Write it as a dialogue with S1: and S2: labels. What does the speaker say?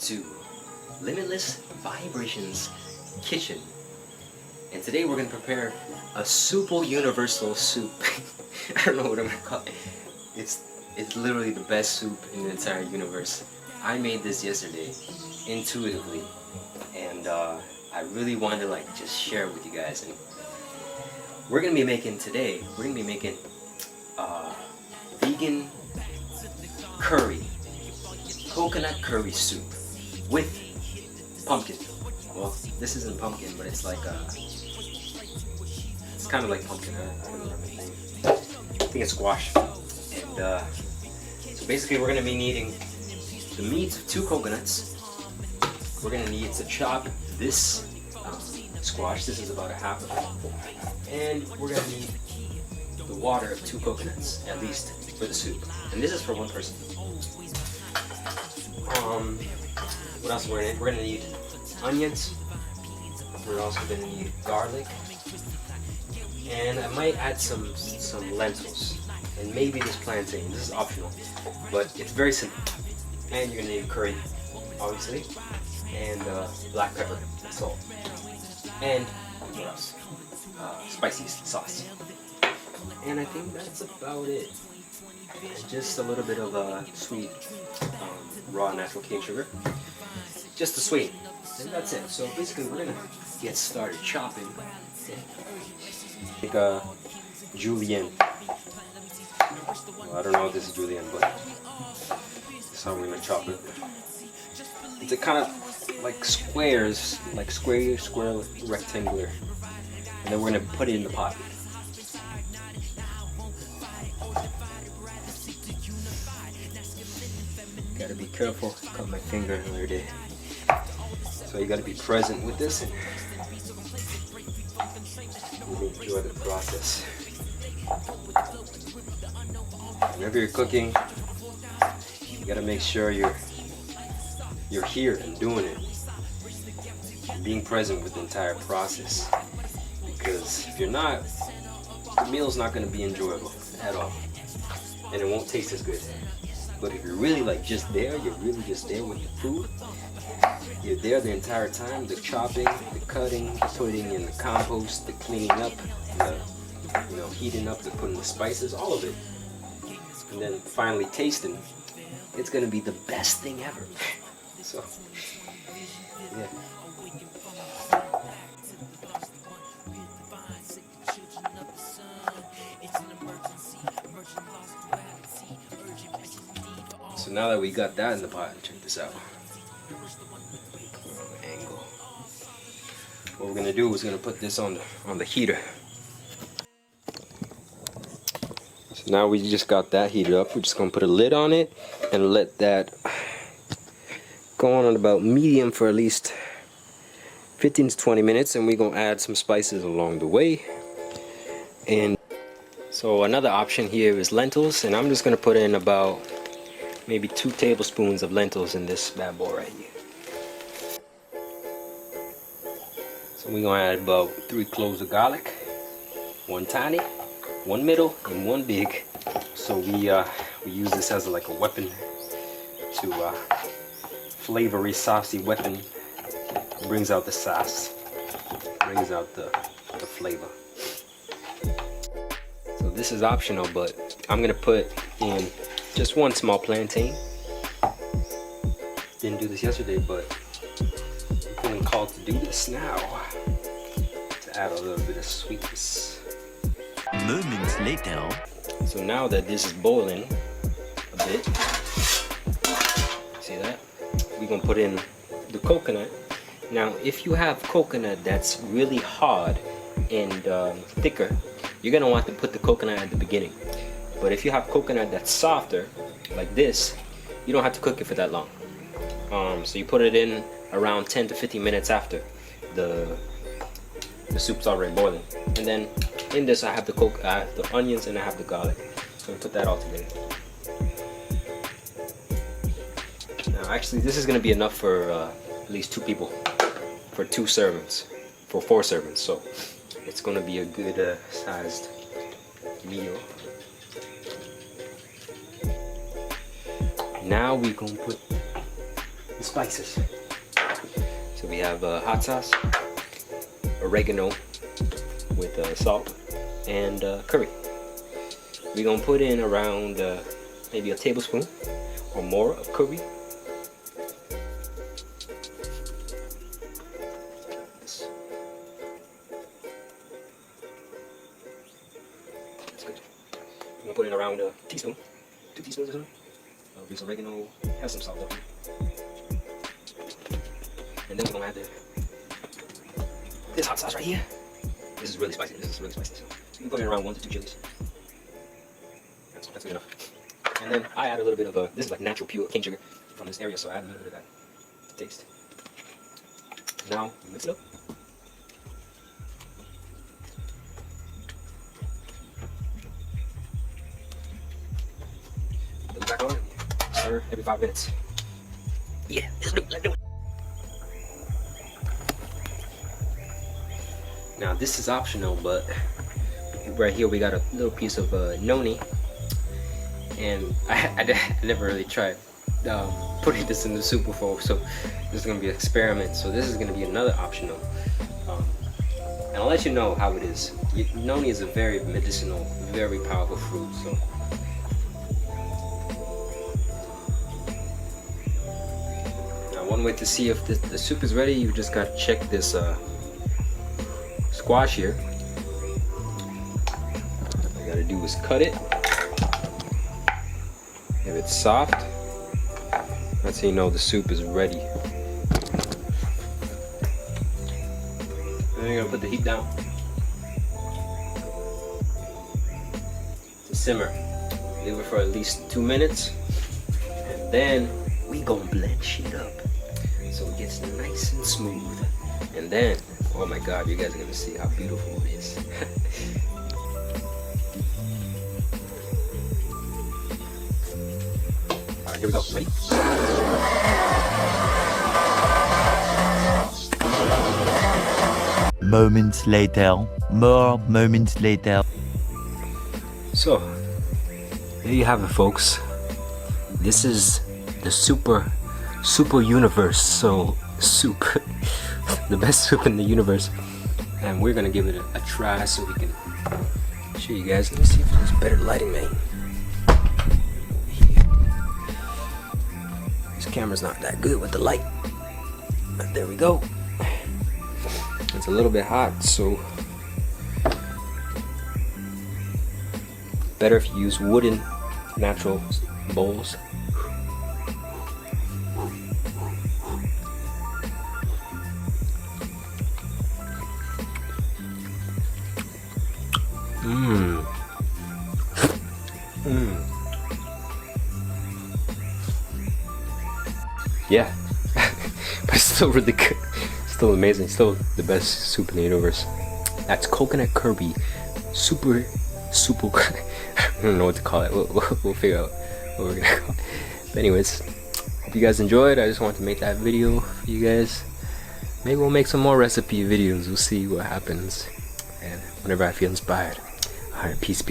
S1: to Limitless Vibrations Kitchen, and today we're going to prepare a super universal soup. I don't know what I'm going to call it. It's literally the best soup in the entire universe. I made this yesterday intuitively, and I really wanted to like just share it with you guys. And we're going to be making vegan curry, coconut curry soup with pumpkin. Well, this isn't pumpkin, but it's like it's kind of like pumpkin. I don't remember the name. I think it's squash. And so basically we're going to be needing the meat of 2 coconuts. We're going to need to chop this squash. This is about a half of it. And we're going to need the water of 2 coconuts, at least, for the soup. And this is for 1 person. What else we're going to need? We're going to need onions. We're also going to need garlic. And I might add some lentils. And maybe this plantain. This is optional. But it's very simple. And you're going to need curry, obviously. And black pepper, salt. And what else? Spicy sauce. And I think that's about it. And just a little bit of sweet raw natural cane sugar. Just to sweeten. And that's it. So basically we're gonna get started chopping. Like a julienne. Well, I don't know if this is julienne, but that's how we're gonna chop it. It's a kind of like squares, like square, rectangular. And then we're gonna put it in the pot. Gotta be careful, cut my finger the other day. So you gotta be present with this and really enjoy the process. Whenever you're cooking, you gotta make sure you're here and doing it. Being present with the entire process. Because if you're not, the meal's not gonna be enjoyable at all. And it won't taste as good. But if you're really like just there, you're really just there with the food, you're there the entire time, the chopping, the cutting, the putting in the compost, the cleaning up, the heating up, the putting the spices, all of it. And then finally tasting, it's gonna be the best thing ever. So, yeah. So now that we got that in the pot, check this out. Angle. What we're gonna do is gonna put this on the heater. So now we just got that heated up. We're just gonna put a lid on it and let that go on at about medium for at least 15 to 20 minutes, and we're gonna add some spices along the way. And so another option here is lentils, and I'm just gonna put in about maybe 2 tablespoons of lentils in this bad boy right here. So we're gonna add about 3 cloves of garlic, 1 tiny, 1 middle, and 1 big. So we use this as like a weapon to flavory, saucy weapon. Brings out the sauce, brings out the flavor. So this is optional, but I'm gonna put in just 1 small plantain. Didn't do this yesterday, but I'm feeling called to do this now. To add a little bit of sweetness.
S2: Moments later.
S1: So now that this is boiling a bit, see that? We're gonna put in the coconut. Now, if you have coconut that's really hard and thicker, you're gonna want to put the coconut at the beginning. But if you have coconut that's softer, like this, you don't have to cook it for that long. So you put it in around 10 to 15 minutes after the soup's already boiling. And then in this I have the onions and I have the garlic. So we put that all together. Now actually this is going to be enough for at least 2 people, for 2 servings, for 4 servings. So it's going to be a good sized meal. Now we're gonna the spices. So we have hot sauce, oregano with salt, and curry. We're gonna put in around maybe a tablespoon or more of curry. That's good. I'm gonna put in around a teaspoon, 2 teaspoons or something of this oregano. Have some salt though. And then we're gonna add this hot sauce right here. This is really spicy. So you can put in around 1 to 2 chilies. That's good enough. And then I add a little bit of this is like natural pure cane sugar from this area, so I add a little bit of that to taste. Now you mix it up. Put it back on and stir every 5 minutes. Yeah, let's do it. Now this is optional, but right here we got a little piece of Noni, and I never really tried putting this in the soup before, so this is gonna be an experiment. So this is gonna be another optional, and I'll let you know how it is. Noni is a very medicinal, very powerful fruit. So now one way to see if the soup is ready, you just gotta check this squash here. All you gotta do is cut it. If it's soft, that's how you know the soup is ready. Then you're gonna put the heat down to simmer. Leave it for at least 2 minutes, and then we gonna blend shit up so it gets nice and smooth. And then, oh my god, you guys are gonna see how beautiful it is. Alright, here we go. Ready?
S2: Moments later, more moments later.
S1: So, there you have it, folks. This is the super universe. So, soup. The best soup in the universe, and we're gonna give it a try so we can show you guys. Let me see if there's better lighting, man. This camera's not that good with the light, but there we go. It's a little bit hot, so better if you use wooden natural bowls. Yeah, but it's still really good. Still amazing. Still the best soup in the universe. That's coconut curry. Super. I don't know what to call it. We'll figure out what we're gonna call it. But anyways, hope you guys enjoyed. I just wanted to make that video for you guys. Maybe we'll make some more recipe videos. We'll see what happens. And whenever I feel inspired. Alright, peace.